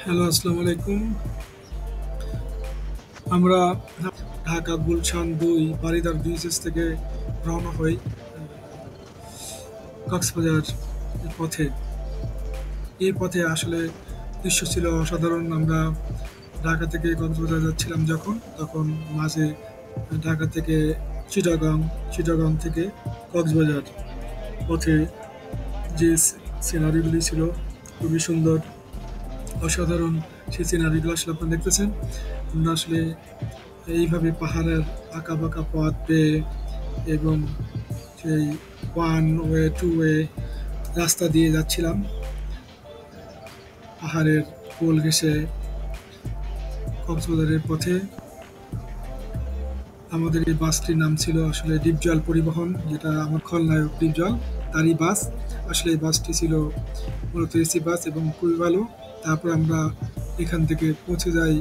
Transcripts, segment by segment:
Hello, আসসালামু আলাইকুম। আমরা ঢাকা গুলশান ২ বারিধার ব্রিজেস থেকে রওনা হই কক্সবাজার পথে। এই পথে আসলে দৃশ্য ছিল অসাধারণ। আমরা ঢাকা থেকে কক্সবাজার যাচ্ছিলাম তখন মাঝে ঢাকা থেকে চিটাগাং, চিটাগাং থেকে কক্সবাজার পথে যে সিনারিগুলি ছিল খুবই সুন্দর, অসাধারণ। সেই সিনারিগুলো আসলে আপনারা দেখতেছেন। আমরা আসলে এইভাবে পাহাড়ের আঁকা-বাঁকা পথ বেয়ে এবং সেই ওয়ান ওয়ে, টু ওয়ে রাস্তা দিয়ে যাচ্ছিলাম পাহাড়ের কোল ঘেঁষে কক্সবাজারের পথে। আমাদের এই বাসটির নাম ছিল আসলে ডিপজল পরিবহন, যেটা আমার খলনায়ক ডিপজল, তারই বাস। আসলে এই বাসটি ছিল মূলত এসি বাস এবং খুবই ভালো। তারপর আমরা এখান থেকে পৌঁছে যাই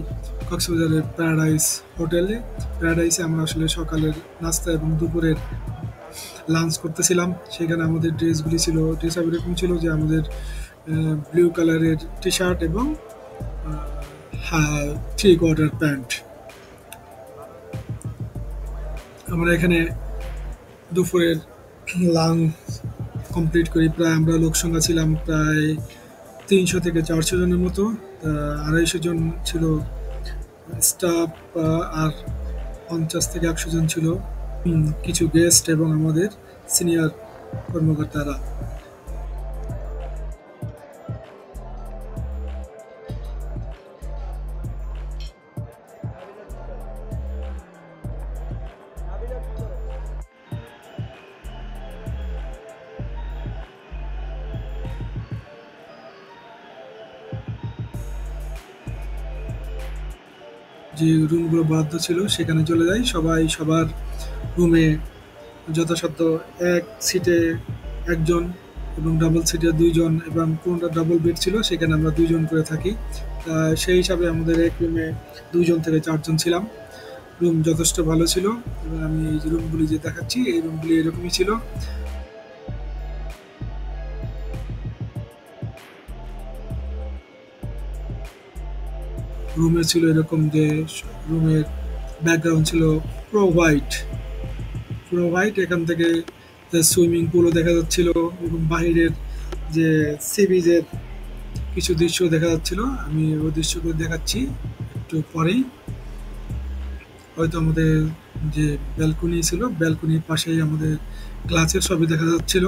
কক্সবাজারের প্যারাডাইস হোটেলে। প্যারাডাইসে আমরা আসলে সকালের নাস্তা এবং দুপুরের লাঞ্চ করতেছিলাম। সেখানে আমাদের ড্রেসগুলি ছিল, ড্রেস আপ এরকম ছিল যে আমাদের ব্লু কালারের টি শার্ট এবং থ্রি কোয়ার্টার প্যান্ট। আমরা এখানে দুপুরের লাঞ্চ কমপ্লিট করি। প্রায় আমরা লোক সংখ্যা ছিলাম প্রায় ৩০০ থেকে ৪০০ জনের মতো। ২৫০ জন ছিল স্টাফ, আর ৫০ থেকে ১০০ জন ছিল কিছু গেস্ট এবং আমাদের সিনিয়র কর্মকর্তারা। যে রুমগুলো বরাদ্দ ছিল সেখানে চলে যাই, সবাই সবার রুমে যথাসাধ্য এক সিটে একজন এবং ডাবল সিটে দুইজন, এবং কোনটা ডাবল বেড ছিল সেখানে আমরা দুইজন করে থাকি। সেই হিসাবে আমাদের এক রুমে ২ জন থেকে ৪ জন ছিলাম। রুম যথেষ্ট ভালো ছিল এবং আমি এই যে রুমগুলি যে দেখাচ্ছি এই রুমগুলি এরকমই ছিল। রুমে ছিল এরকম যে রুমের ব্যাকগ্রাউন্ড ছিল পুরো হোয়াইট, পুরো হোয়াইট। এখান থেকে সুইমিং পুলও দেখা যাচ্ছিল এবং বাহিরের যে সি বিচের কিছু দৃশ্য দেখা যাচ্ছিল। আমি ওই দৃশ্যগুলো দেখাচ্ছি একটু পরেই। হয়তো আমাদের যে ব্যালকনি ছিল, ব্যালকনির পাশেই আমাদের গ্লাসের ছবি দেখা যাচ্ছিল।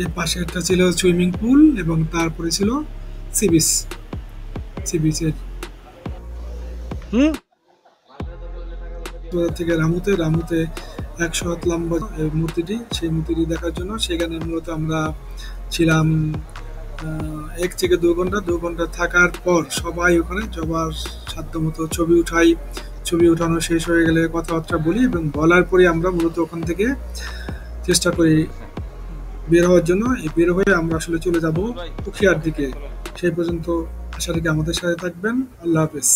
এর পাশে একটা ছিল সুইমিং পুল এবং তারপরে ছিল সি বিচ, সি বিচের থেকে রামুতে, রামুতে ১০০ হাত লম্বা মূর্তিটি, সেই মূর্তিটি দেখার জন্য সেখানে মূলত আমরা ছিলাম ১ থেকে ২ ঘন্টা। ২ ঘন্টা থাকার পর সবাই ওখানে সবার সাধ্যমতো ছবি উঠাই। ছবি উঠানো শেষ হয়ে গেলে কথাবার্তা বলি এবং বলার পরে আমরা মূলত ওখান থেকে চেষ্টা করি বের হওয়ার জন্য। এই বের হয়ে আমরা আসলে চলে যাব উখিয়ার দিকে। সেই পর্যন্ত আশা রেখে আমাদের সাথে থাকবেন। আল্লাহ হাফেজ।